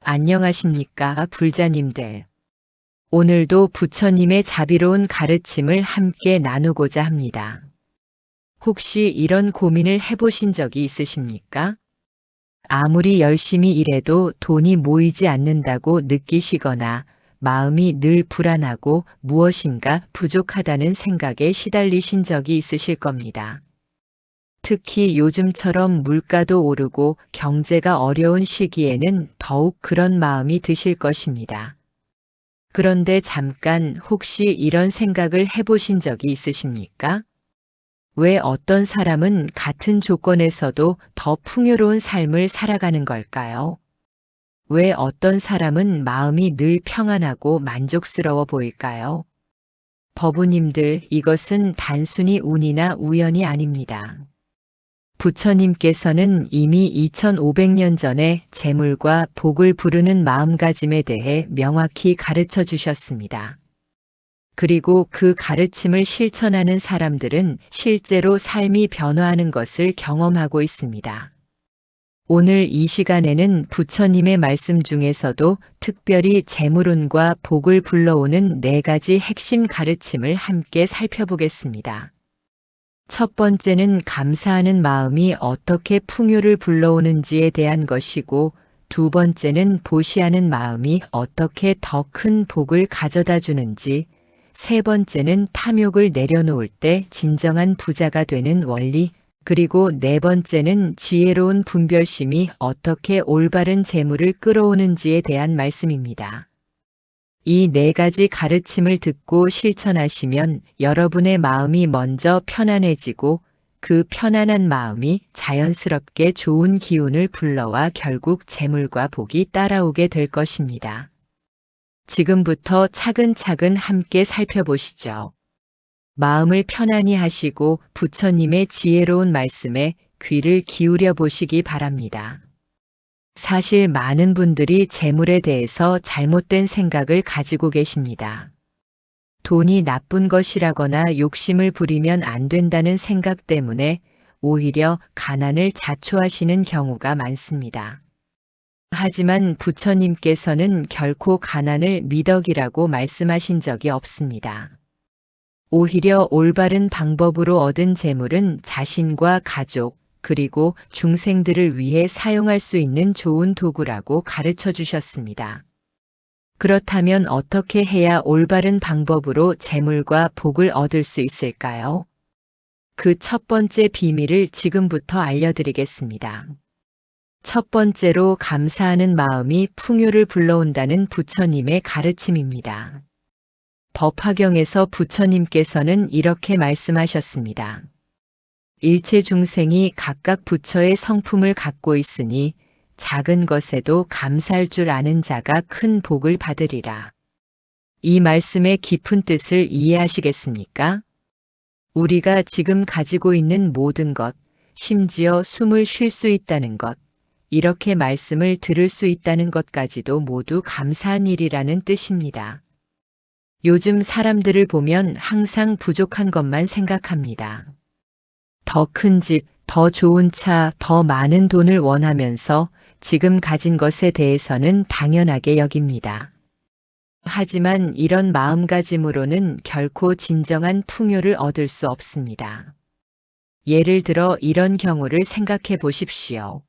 안녕하십니까, 불자님들. 오늘도 부처님의 자비로운 가르침을 함께 나누고자 합니다. 혹시 이런 고민을 해보신 적이 있으십니까? 아무리 열심히 일해도 돈이 모이지 않는다고 느끼시거나 마음이 늘 불안하고 무엇인가 부족하다는 생각에 시달리신 적이 있으실 겁니다. 특히 요즘처럼 물가도 오르고 경제가 어려운 시기에는 더욱 그런 마음이 드실 것입니다. 그런데 잠깐 혹시 이런 생각을 해보신 적이 있으십니까? 왜 어떤 사람은 같은 조건에서도 더 풍요로운 삶을 살아가는 걸까요? 왜 어떤 사람은 마음이 늘 평안하고 만족스러워 보일까요? 법우님들, 이것은 단순히 운이나 우연이 아닙니다. 부처님께서는 이미 2500년 전에 재물과 복을 부르는 마음가짐에 대해 명확히 가르쳐 주셨습니다. 그리고 그 가르침을 실천하는 사람들은 실제로 삶이 변화하는 것을 경험하고 있습니다. 오늘 이 시간에는 부처님의 말씀 중에서도 특별히 재물운과 복을 불러오는 4가지 핵심 가르침을 함께 살펴보겠습니다. 첫 번째는 감사하는 마음이 어떻게 풍요를 불러오는지에 대한 것이고, 두 번째는 보시하는 마음이 어떻게 더 큰 복을 가져다 주는지, 세 번째는 탐욕을 내려놓을 때 진정한 부자가 되는 원리, 그리고 네 번째는 지혜로운 분별심이 어떻게 올바른 재물을 끌어오는지에 대한 말씀입니다. 이 4가지 가르침을 듣고 실천하시면 여러분의 마음이 먼저 편안해지고 그 편안한 마음이 자연스럽게 좋은 기운을 불러와 결국 재물과 복이 따라오게 될 것입니다. 지금부터 차근차근 함께 살펴보시죠. 마음을 편안히 하시고 부처님의 지혜로운 말씀에 귀를 기울여 보시기 바랍니다. 사실 많은 분들이 재물에 대해서 잘못된 생각을 가지고 계십니다. 돈이 나쁜 것이라거나 욕심을 부리면 안 된다는 생각 때문에 오히려 가난을 자초하시는 경우가 많습니다. 하지만 부처님께서는 결코 가난을 미덕이라고 말씀하신 적이 없습니다. 오히려 올바른 방법으로 얻은 재물은 자신과 가족, 그리고 중생들을 위해 사용할 수 있는 좋은 도구라고 가르쳐 주셨습니다. 그렇다면 어떻게 해야 올바른 방법으로 재물과 복을 얻을 수 있을까요? 그 첫 번째 비밀을 지금부터 알려드리겠습니다. 첫 번째로 감사하는 마음이 풍요를 불러온다는 부처님의 가르침입니다. 법화경에서 부처님께서는 이렇게 말씀하셨습니다. 일체 중생이 각각 부처의 성품을 갖고 있으니 작은 것에도 감사할 줄 아는 자가 큰 복을 받으리라. 이 말씀의 깊은 뜻을 이해하시겠습니까? 우리가 지금 가지고 있는 모든 것, 심지어 숨을 쉴 수 있다는 것, 이렇게 말씀을 들을 수 있다는 것까지도 모두 감사한 일이라는 뜻입니다. 요즘 사람들을 보면 항상 부족한 것만 생각합니다. 더 큰 집, 더 좋은 차, 더 많은 돈을 원하면서 지금 가진 것에 대해서는 당연하게 여깁니다. 하지만 이런 마음가짐으로는 결코 진정한 풍요를 얻을 수 없습니다. 예를 들어 이런 경우를 생각해 보십시오.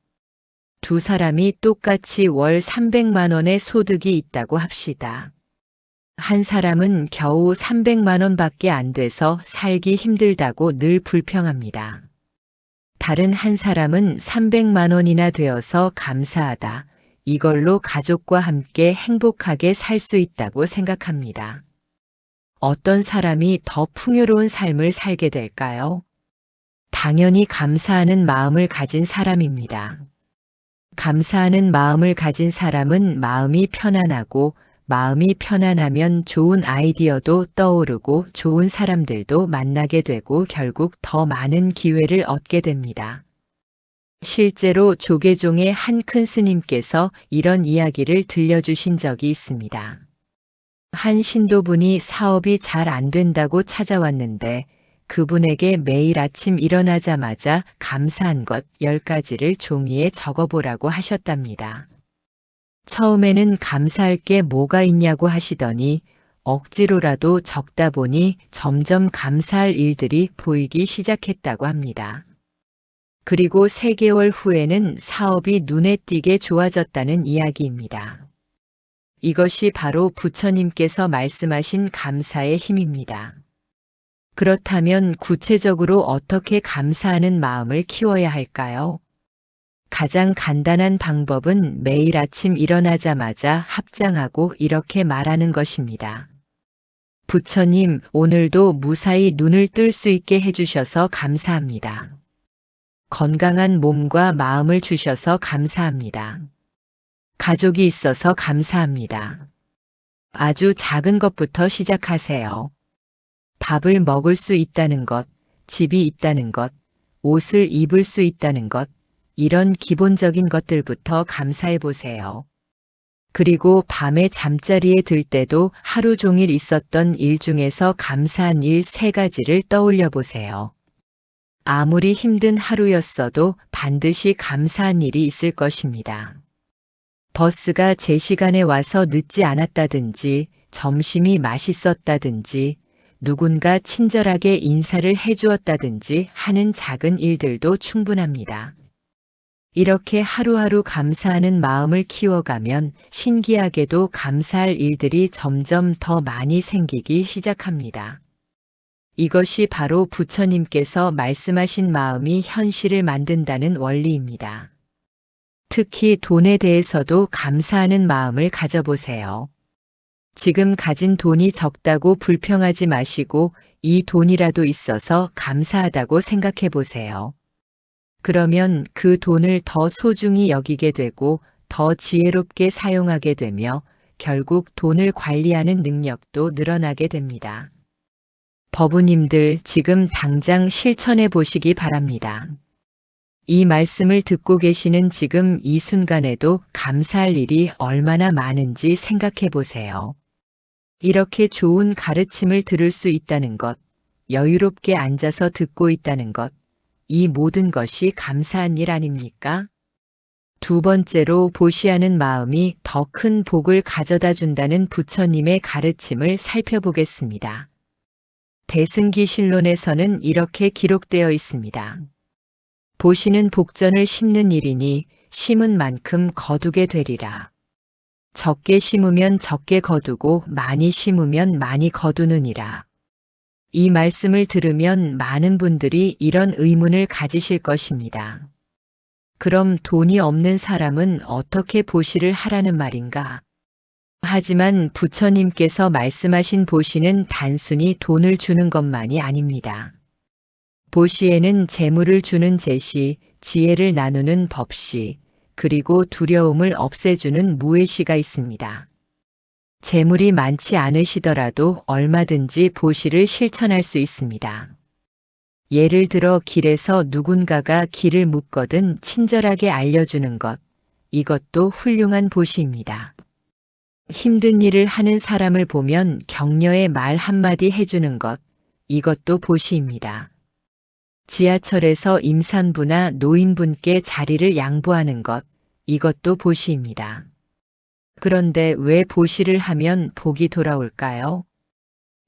두 사람이 똑같이 월 300만 원의 소득이 있다고 합시다. 한 사람은 겨우 300만 원밖에 안 돼서 살기 힘들다고 늘 불평합니다. 다른 한 사람은 300만 원이나 되어서 감사하다. 이걸로 가족과 함께 행복하게 살 수 있다고 생각합니다. 어떤 사람이 더 풍요로운 삶을 살게 될까요? 당연히 감사하는 마음을 가진 사람입니다. 감사하는 마음을 가진 사람은 마음이 편안하고 마음이 편안하면 좋은 아이디어도 떠오르고 좋은 사람들도 만나게 되고 결국 더 많은 기회를 얻게 됩니다. 실제로 조계종의 한 큰 스님께서 이런 이야기를 들려주신 적이 있습니다. 한 신도분이 사업이 잘 안 된다고 찾아왔는데 그분에게 매일 아침 일어나자마자 감사한 것 10가지를 종이에 적어보라고 하셨답니다. 처음에는 감사할 게 뭐가 있냐고 하시더니 억지로라도 적다 보니 점점 감사할 일들이 보이기 시작했다고 합니다. 그리고 3개월 후에는 사업이 눈에 띄게 좋아졌다는 이야기입니다. 이것이 바로 부처님께서 말씀하신 감사의 힘입니다. 그렇다면 구체적으로 어떻게 감사하는 마음을 키워야 할까요? 가장 간단한 방법은 매일 아침 일어나자마자 합장하고 이렇게 말하는 것입니다. 부처님, 오늘도 무사히 눈을 뜰 수 있게 해주셔서 감사합니다. 건강한 몸과 마음을 주셔서 감사합니다. 가족이 있어서 감사합니다. 아주 작은 것부터 시작하세요. 밥을 먹을 수 있다는 것, 집이 있다는 것, 옷을 입을 수 있다는 것, 이런 기본적인 것들부터 감사해 보세요. 그리고 밤에 잠자리에 들 때도 하루 종일 있었던 일 중에서 감사한 일 3가지를 떠올려 보세요. 아무리 힘든 하루였어도 반드시 감사한 일이 있을 것입니다. 버스가 제 시간에 와서 늦지 않았다든지, 점심이 맛있었다든지, 누군가 친절하게 인사를 해주었다든지 하는 작은 일들도 충분합니다. 이렇게 하루하루 감사하는 마음을 키워가면 신기하게도 감사할 일들이 점점 더 많이 생기기 시작합니다. 이것이 바로 부처님께서 말씀하신 마음이 현실을 만든다는 원리입니다. 특히 돈에 대해서도 감사하는 마음을 가져보세요. 지금 가진 돈이 적다고 불평하지 마시고 이 돈이라도 있어서 감사하다고 생각해 보세요. 그러면 그 돈을 더 소중히 여기게 되고 더 지혜롭게 사용하게 되며 결국 돈을 관리하는 능력도 늘어나게 됩니다. 법우님들 지금 당장 실천해 보시기 바랍니다. 이 말씀을 듣고 계시는 지금 이 순간에도 감사할 일이 얼마나 많은지 생각해 보세요. 이렇게 좋은 가르침을 들을 수 있다는 것, 여유롭게 앉아서 듣고 있다는 것, 이 모든 것이 감사한 일 아닙니까? 2번째로 보시하는 마음이 더 큰 복을 가져다 준다는 부처님의 가르침을 살펴보겠습니다. 대승기실론에서는 이렇게 기록되어 있습니다. 보시는 복전을 심는 일이니 심은 만큼 거두게 되리라. 적게 심으면 적게 거두고 많이 심으면 많이 거두느니라. 이 말씀을 들으면 많은 분들이 이런 의문을 가지실 것입니다. 그럼 돈이 없는 사람은 어떻게 보시를 하라는 말인가? 하지만 부처님께서 말씀하신 보시는 단순히 돈을 주는 것만이 아닙니다. 보시에는 재물을 주는 제시, 지혜를 나누는 법시, 그리고 두려움을 없애주는 무예시가 있습니다. 재물이 많지 않으시더라도 얼마든지 보시를 실천할 수 있습니다. 예를 들어 길에서 누군가가 길을 묻거든 친절하게 알려주는 것, 이것도 훌륭한 보시입니다. 힘든 일을 하는 사람을 보면 격려의 말 한마디 해주는 것, 이것도 보시입니다. 지하철에서 임산부나 노인분께 자리를 양보하는 것, 이것도 보시입니다. 그런데 왜 보시를 하면 복이 돌아올까요?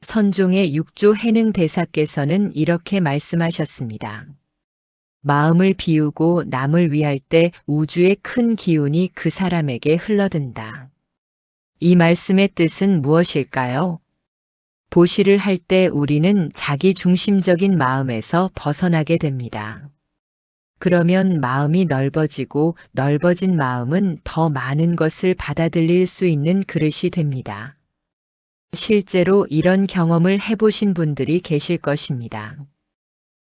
선종의 6조 해능 대사께서는 이렇게 말씀하셨습니다. 마음을 비우고 남을 위할 때 우주의 큰 기운이 그 사람에게 흘러든다. 이 말씀의 뜻은 무엇일까요? 보시를 할 때 우리는 자기 중심적인 마음에서 벗어나게 됩니다. 그러면 마음이 넓어지고 넓어진 마음은 더 많은 것을 받아들일 수 있는 그릇이 됩니다. 실제로 이런 경험을 해보신 분들이 계실 것입니다.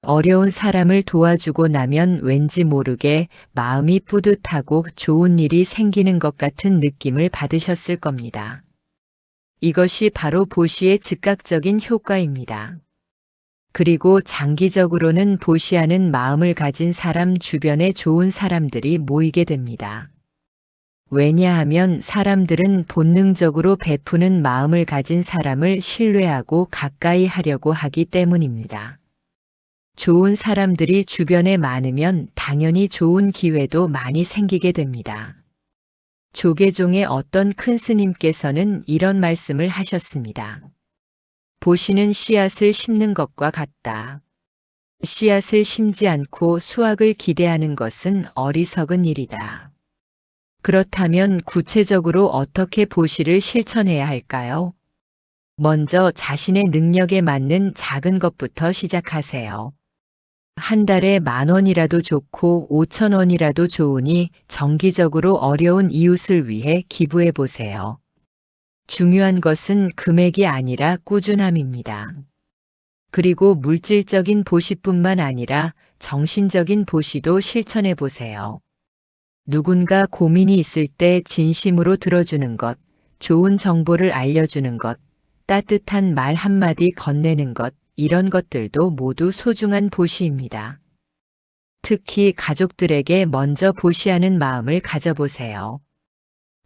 어려운 사람을 도와주고 나면 왠지 모르게 마음이 뿌듯하고 좋은 일이 생기는 것 같은 느낌을 받으셨을 겁니다. 이것이 바로 보시의 즉각적인 효과입니다. 그리고 장기적으로는 보시하는 마음을 가진 사람 주변에 좋은 사람들이 모이게 됩니다. 왜냐하면 사람들은 본능적으로 베푸는 마음을 가진 사람을 신뢰하고 가까이 하려고 하기 때문입니다. 좋은 사람들이 주변에 많으면 당연히 좋은 기회도 많이 생기게 됩니다. 조계종의 어떤 큰 스님께서는 이런 말씀을 하셨습니다. 보시는 씨앗을 심는 것과 같다. 씨앗을 심지 않고 수확을 기대하는 것은 어리석은 일이다. 그렇다면 구체적으로 어떻게 보시를 실천해야 할까요? 먼저 자신의 능력에 맞는 작은 것부터 시작하세요. 한 달에 10,000원이라도 좋고 5,000원이라도 좋으니 정기적으로 어려운 이웃을 위해 기부해 보세요. 중요한 것은 금액이 아니라 꾸준함입니다. 그리고 물질적인 보시뿐만 아니라 정신적인 보시도 실천해 보세요. 누군가 고민이 있을 때 진심으로 들어주는 것, 좋은 정보를 알려주는 것, 따뜻한 말 한마디 건네는 것, 이런 것들도 모두 소중한 보시입니다. 특히 가족들에게 먼저 보시하는 마음을 가져보세요.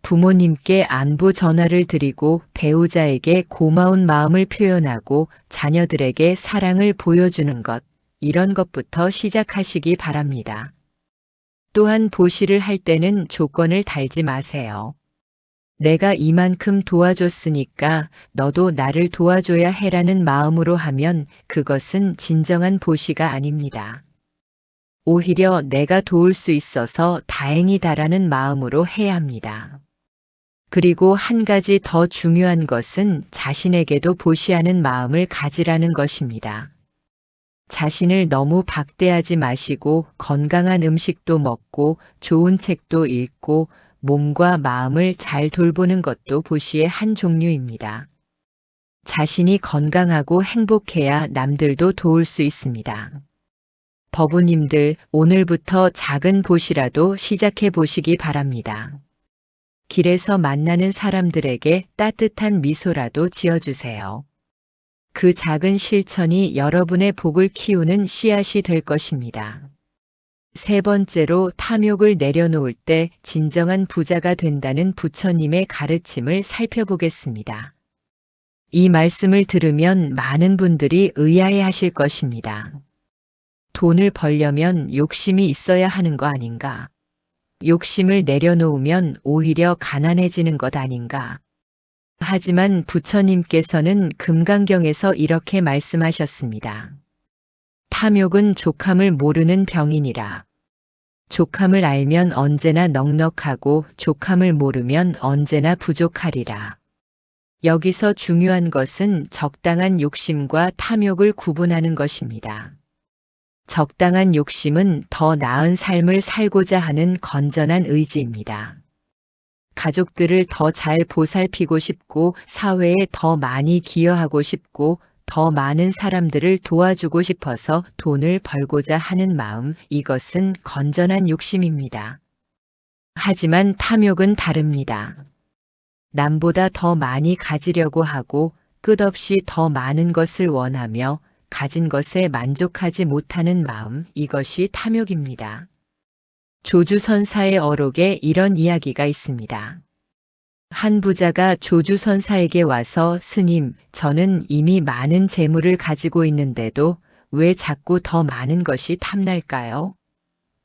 부모님께 안부 전화를 드리고 배우자에게 고마운 마음을 표현하고 자녀들에게 사랑을 보여주는 것, 이런 것부터 시작하시기 바랍니다. 또한 보시를 할 때는 조건을 달지 마세요. 내가 이만큼 도와줬으니까 너도 나를 도와줘야 해라는 마음으로 하면 그것은 진정한 보시가 아닙니다. 오히려 내가 도울 수 있어서 다행이다라는 마음으로 해야 합니다. 그리고 한 가지 더 중요한 것은 자신에게도 보시하는 마음을 가지라는 것입니다. 자신을 너무 박대하지 마시고 건강한 음식도 먹고 좋은 책도 읽고 몸과 마음을 잘 돌보는 것도 보시의 한 종류입니다. 자신이 건강하고 행복해야 남들도 도울 수 있습니다. 법우님들, 오늘부터 작은 보시라도 시작해 보시기 바랍니다. 길에서 만나는 사람들에게 따뜻한 미소라도 지어주세요. 그 작은 실천이 여러분의 복을 키우는 씨앗이 될 것입니다. 세 번째로 탐욕을 내려놓을 때 진정한 부자가 된다는 부처님의 가르침을 살펴보겠습니다. 이 말씀을 들으면 많은 분들이 의아해 하실 것입니다. 돈을 벌려면 욕심이 있어야 하는 거 아닌가? 욕심을 내려놓으면 오히려 가난해지는 것 아닌가? 하지만 부처님께서는 금강경에서 이렇게 말씀하셨습니다. 탐욕은 족함을 모르는 병이니라. 족함을 알면 언제나 넉넉하고 족함을 모르면 언제나 부족하리라. 여기서 중요한 것은 적당한 욕심과 탐욕을 구분하는 것입니다. 적당한 욕심은 더 나은 삶을 살고자 하는 건전한 의지입니다. 가족들을 더 잘 보살피고 싶고 사회에 더 많이 기여하고 싶고 더 많은 사람들을 도와주고 싶어서 돈을 벌고자 하는 마음, 이것은 건전한 욕심입니다. 하지만 탐욕은 다릅니다. 남보다 더 많이 가지려고 하고 끝없이 더 많은 것을 원하며 가진 것에 만족하지 못하는 마음, 이것이 탐욕입니다. 조주선사의 어록에 이런 이야기가 있습니다. 한 부자가 조주선사에게 와서 스님, 저는 이미 많은 재물을 가지고 있는데도 왜 자꾸 더 많은 것이 탐날까요?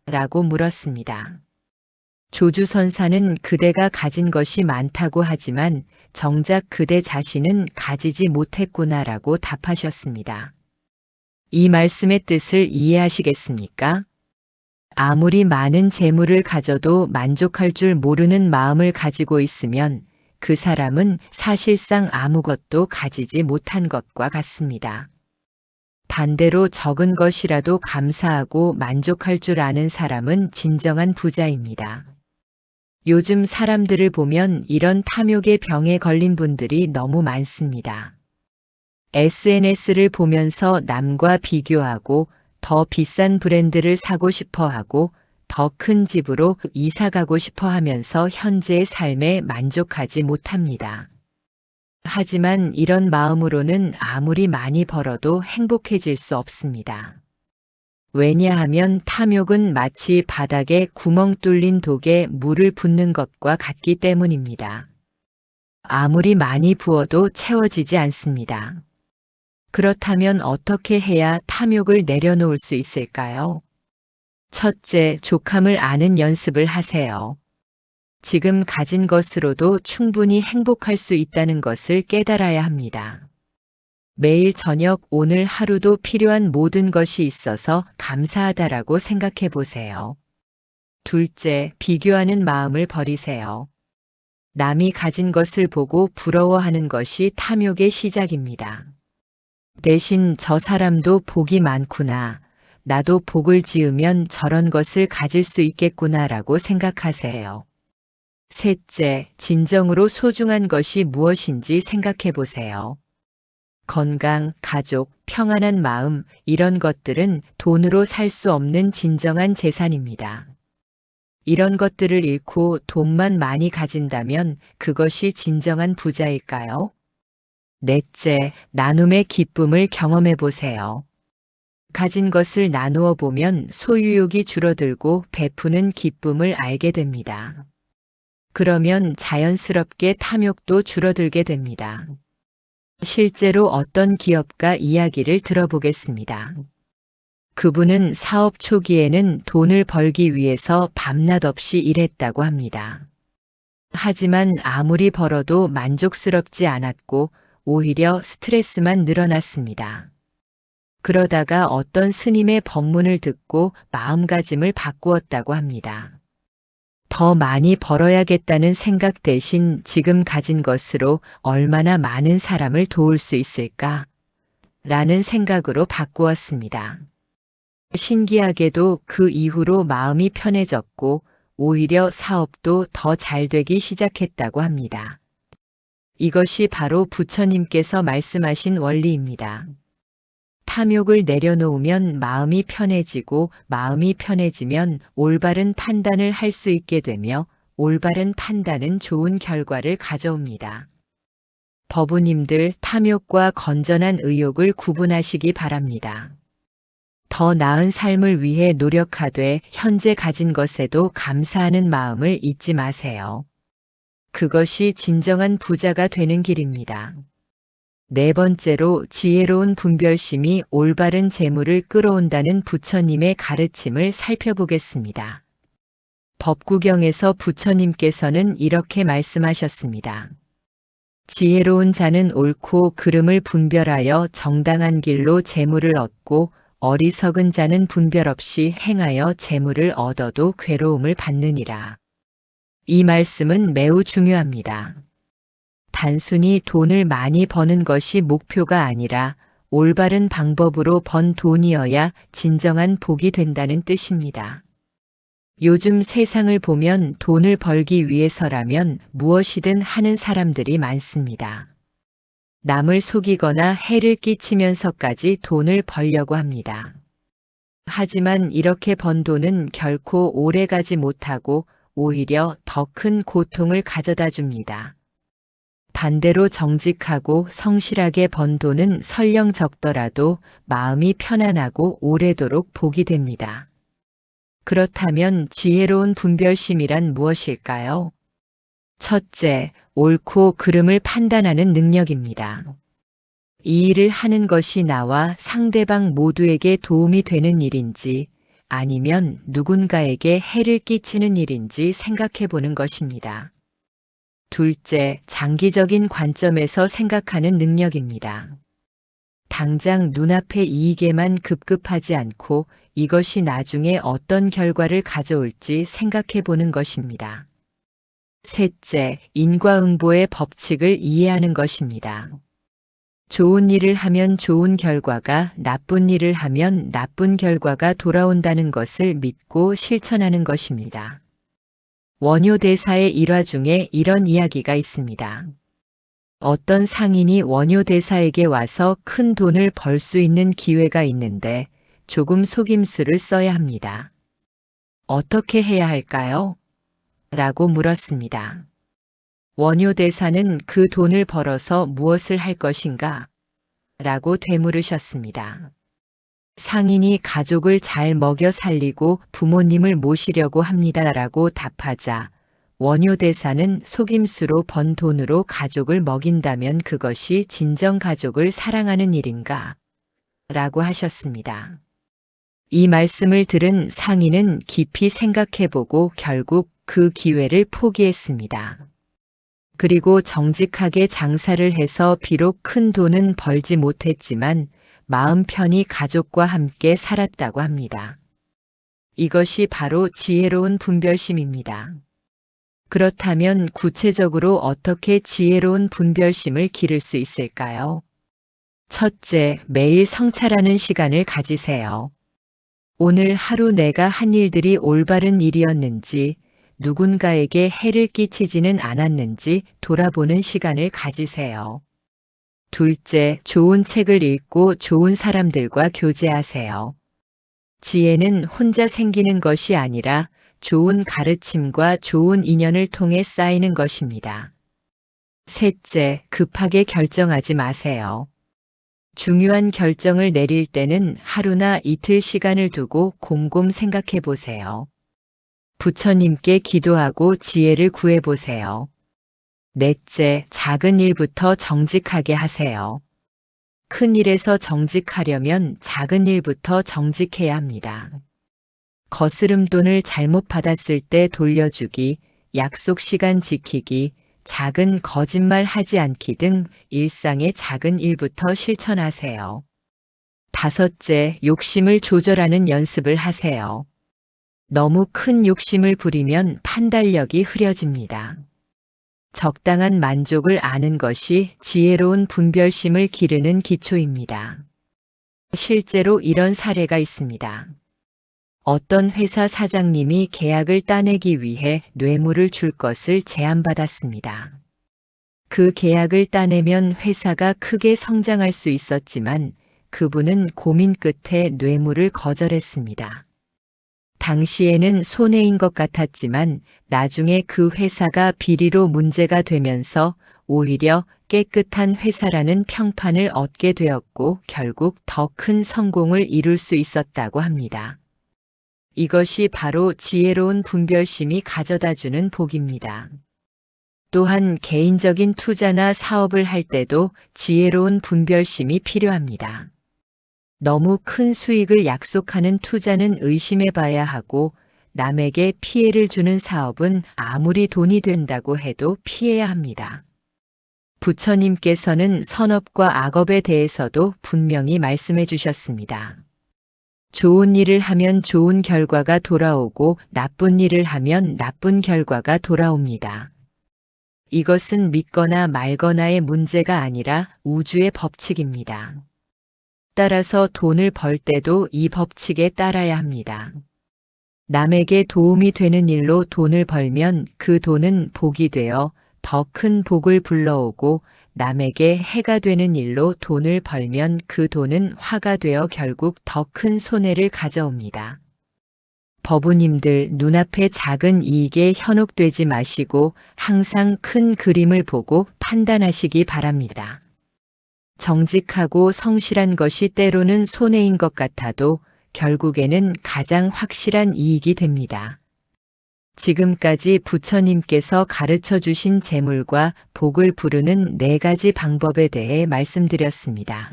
라고 물었습니다. 조주선사는 그대가 가진 것이 많다고 하지만 정작 그대 자신은 가지지 못했구나라고 답하셨습니다. 이 말씀의 뜻을 이해하시겠습니까? 아무리 많은 재물을 가져도 만족할 줄 모르는 마음을 가지고 있으면 그 사람은 사실상 아무것도 가지지 못한 것과 같습니다. 반대로 적은 것이라도 감사하고 만족할 줄 아는 사람은 진정한 부자입니다. 요즘 사람들을 보면 이런 탐욕의 병에 걸린 분들이 너무 많습니다. SNS를 보면서 남과 비교하고 더 비싼 브랜드를 사고 싶어 하고 더 큰 집으로 이사 가고 싶어 하면서 현재의 삶에 만족하지 못합니다. 하지만 이런 마음으로는 아무리 많이 벌어도 행복해질 수 없습니다. 왜냐하면 탐욕은 마치 바닥에 구멍 뚫린 독에 물을 붓는 것과 같기 때문입니다. 아무리 많이 부어도 채워지지 않습니다. 그렇다면 어떻게 해야 탐욕을 내려놓을 수 있을까요? 첫째, 족함을 아는 연습을 하세요. 지금 가진 것으로도 충분히 행복할 수 있다는 것을 깨달아야 합니다. 매일 저녁 오늘 하루도 필요한 모든 것이 있어서 감사하다라고 생각해 보세요. 둘째, 비교하는 마음을 버리세요. 남이 가진 것을 보고 부러워하는 것이 탐욕의 시작입니다. 대신 저 사람도 복이 많구나. 나도 복을 지으면 저런 것을 가질 수 있겠구나라고 생각하세요. 셋째, 진정으로 소중한 것이 무엇인지 생각해 보세요. 건강, 가족, 평안한 마음, 이런 것들은 돈으로 살 수 없는 진정한 재산입니다. 이런 것들을 잃고 돈만 많이 가진다면 그것이 진정한 부자일까요? 넷째, 나눔의 기쁨을 경험해 보세요. 가진 것을 나누어 보면 소유욕이 줄어들고 베푸는 기쁨을 알게 됩니다. 그러면 자연스럽게 탐욕도 줄어들게 됩니다. 실제로 어떤 기업가 이야기를 들어보겠습니다. 그분은 사업 초기에는 돈을 벌기 위해서 밤낮 없이 일했다고 합니다. 하지만 아무리 벌어도 만족스럽지 않았고 오히려 스트레스만 늘어났습니다. 그러다가 어떤 스님의 법문을 듣고 마음가짐을 바꾸었다고 합니다. 더 많이 벌어야겠다는 생각 대신 지금 가진 것으로 얼마나 많은 사람을 도울 수 있을까? 라는 생각으로 바꾸었습니다. 신기하게도 그 이후로 마음이 편해졌고 오히려 사업도 더 잘 되기 시작했다고 합니다. 이것이 바로 부처님께서 말씀하신 원리입니다. 탐욕을 내려놓으면 마음이 편해지고 마음이 편해지면 올바른 판단을 할 수 있게 되며 올바른 판단은 좋은 결과를 가져옵니다. 법우님들, 탐욕과 건전한 의욕을 구분하시기 바랍니다. 더 나은 삶을 위해 노력하되 현재 가진 것에도 감사하는 마음을 잊지 마세요. 그것이 진정한 부자가 되는 길입니다. 네 번째로 지혜로운 분별심이 올바른 재물을 끌어온다는 부처님의 가르침을 살펴보겠습니다. 법구경에서 부처님께서는 이렇게 말씀하셨습니다. 지혜로운 자는 옳고 그름을 분별하여 정당한 길로 재물을 얻고 어리석은 자는 분별 없이 행하여 재물을 얻어도 괴로움을 받느니라. 이 말씀은 매우 중요합니다. 단순히 돈을 많이 버는 것이 목표가 아니라 올바른 방법으로 번 돈이어야 진정한 복이 된다는 뜻입니다. 요즘 세상을 보면 돈을 벌기 위해서라면 무엇이든 하는 사람들이 많습니다. 남을 속이거나 해를 끼치면서까지 돈을 벌려고 합니다. 하지만 이렇게 번 돈은 결코 오래 가지 못하고 오히려 더 큰 고통을 가져다 줍니다. 반대로 정직하고 성실하게 번 돈은 설령 적더라도 마음이 편안하고 오래도록 복이 됩니다. 그렇다면 지혜로운 분별심이란 무엇일까요? 첫째, 옳고 그름을 판단하는 능력입니다. 이 일을 하는 것이 나와 상대방 모두에게 도움이 되는 일인지 아니면 누군가에게 해를 끼치는 일인지 생각해 보는 것입니다. 둘째, 장기적인 관점에서 생각하는 능력입니다. 당장 눈앞의 이익에만 급급하지 않고 이것이 나중에 어떤 결과를 가져올지 생각해 보는 것입니다. 셋째, 인과응보의 법칙을 이해하는 것입니다. 좋은 일을 하면 좋은 결과가, 나쁜 일을 하면 나쁜 결과가 돌아온다는 것을 믿고 실천하는 것입니다. 원효대사의 일화 중에 이런 이야기가 있습니다. 어떤 상인이 원효대사에게 와서 큰 돈을 벌 수 있는 기회가 있는데 조금 속임수를 써야 합니다. 어떻게 해야 할까요? 라고 물었습니다. 원효대사는 그 돈을 벌어서 무엇을 할 것인가? 라고 되물으셨습니다. 상인이 가족을 잘 먹여 살리고 부모님을 모시려고 합니다. 라고 답하자 원효대사는 속임수로 번 돈으로 가족을 먹인다면 그것이 진정 가족을 사랑하는 일인가? 라고 하셨습니다. 이 말씀을 들은 상인은 깊이 생각해보고 결국 그 기회를 포기했습니다. 그리고 정직하게 장사를 해서 비록 큰 돈은 벌지 못했지만 마음 편히 가족과 함께 살았다고 합니다. 이것이 바로 지혜로운 분별심입니다. 그렇다면 구체적으로 어떻게 지혜로운 분별심을 기를 수 있을까요? 첫째, 매일 성찰하는 시간을 가지세요. 오늘 하루 내가 한 일들이 올바른 일이었는지, 누군가에게 해를 끼치지는 않았는지 돌아보는 시간을 가지세요. 둘째, 좋은 책을 읽고 좋은 사람들과 교제하세요. 지혜는 혼자 생기는 것이 아니라 좋은 가르침과 좋은 인연을 통해 쌓이는 것입니다. 셋째, 급하게 결정하지 마세요. 중요한 결정을 내릴 때는 하루나 이틀 시간을 두고 곰곰 생각해 보세요. 부처님께 기도하고 지혜를 구해 보세요. 넷째, 작은 일부터 정직하게 하세요. 큰 일에서 정직하려면 작은 일부터 정직해야 합니다. 거스름 돈을 잘못 받았을 때 돌려주기, 약속 시간 지키기, 작은 거짓말 하지 않기 등 일상의 작은 일부터 실천하세요. 다섯째, 욕심을 조절하는 연습을 하세요. 너무 큰 욕심을 부리면 판단력이 흐려집니다. 적당한 만족을 아는 것이 지혜로운 분별심을 기르는 기초입니다. 실제로 이런 사례가 있습니다. 어떤 회사 사장님이 계약을 따내기 위해 뇌물을 줄 것을 제안받았습니다. 그 계약을 따내면 회사가 크게 성장할 수 있었지만 그분은 고민 끝에 뇌물을 거절했습니다. 당시에는 손해인 것 같았지만 나중에 그 회사가 비리로 문제가 되면서 오히려 깨끗한 회사라는 평판을 얻게 되었고 결국 더 큰 성공을 이룰 수 있었다고 합니다. 이것이 바로 지혜로운 분별심이 가져다주는 복입니다. 또한 개인적인 투자나 사업을 할 때도 지혜로운 분별심이 필요합니다. 너무 큰 수익을 약속하는 투자는 의심해 봐야 하고 남에게 피해를 주는 사업은 아무리 돈이 된다고 해도 피해야 합니다. 부처님께서는 선업과 악업에 대해서도 분명히 말씀해 주셨습니다. 좋은 일을 하면 좋은 결과가 돌아오고 나쁜 일을 하면 나쁜 결과가 돌아옵니다. 이것은 믿거나 말거나의 문제가 아니라 우주의 법칙입니다. 따라서 돈을 벌 때도 이 법칙에 따라야 합니다. 남에게 도움이 되는 일로 돈을 벌면 그 돈은 복이 되어 더 큰 복을 불러오고 남에게 해가 되는 일로 돈을 벌면 그 돈은 화가 되어 결국 더 큰 손해를 가져옵니다. 법우님들 눈앞의 작은 이익에 현혹되지 마시고 항상 큰 그림을 보고 판단하시기 바랍니다. 정직하고 성실한 것이 때로는 손해인 것 같아도 결국에는 가장 확실한 이익이 됩니다. 지금까지 부처님께서 가르쳐 주신 재물과 복을 부르는 4가지 방법에 대해 말씀드렸습니다.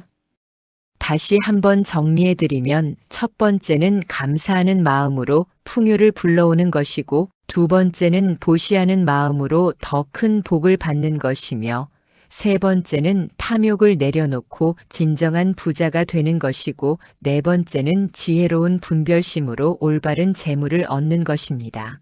다시 한번 정리해드리면 첫 번째는 감사하는 마음으로 풍요를 불러오는 것이고 두 번째는 보시하는 마음으로 더 큰 복을 받는 것이며 세 번째는 탐욕을 내려놓고 진정한 부자가 되는 것이고 네 번째는 지혜로운 분별심으로 올바른 재물을 얻는 것입니다.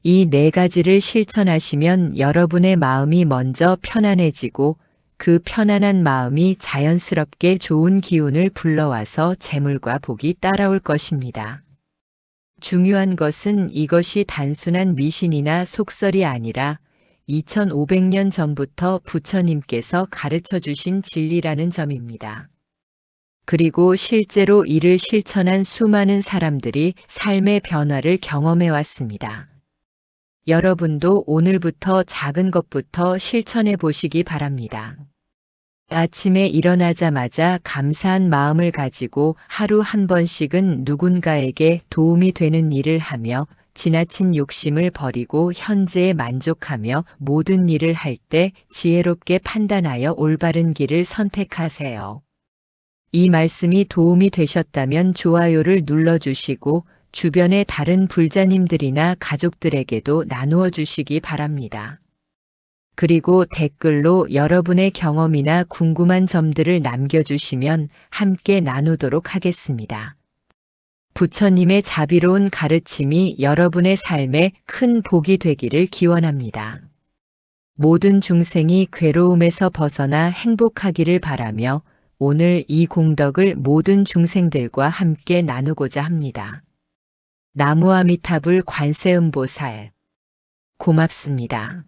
이 4가지를 실천하시면 여러분의 마음이 먼저 편안해지고 그 편안한 마음이 자연스럽게 좋은 기운을 불러와서 재물과 복이 따라올 것입니다. 중요한 것은 이것이 단순한 미신이나 속설이 아니라 2500년 전부터 부처님께서 가르쳐 주신 진리라는 점입니다. 그리고 실제로 이를 실천한 수많은 사람들이 삶의 변화를 경험해 왔습니다. 여러분도 오늘부터 작은 것부터 실천해 보시기 바랍니다. 아침에 일어나자마자 감사한 마음을 가지고 하루 한 번씩은 누군가에게 도움이 되는 일을 하며 지나친 욕심을 버리고 현재에 만족하며 모든 일을 할 때 지혜롭게 판단하여 올바른 길을 선택하세요. 이 말씀이 도움이 되셨다면 좋아요를 눌러주시고 주변의 다른 불자님들이나 가족들에게도 나누어 주시기 바랍니다. 그리고 댓글로 여러분의 경험이나 궁금한 점들을 남겨주시면 함께 나누도록 하겠습니다. 부처님의 자비로운 가르침이 여러분의 삶에 큰 복이 되기를 기원합니다. 모든 중생이 괴로움에서 벗어나 행복하기를 바라며 오늘 이 공덕을 모든 중생들과 함께 나누고자 합니다. 나무아미타불 관세음보살 고맙습니다.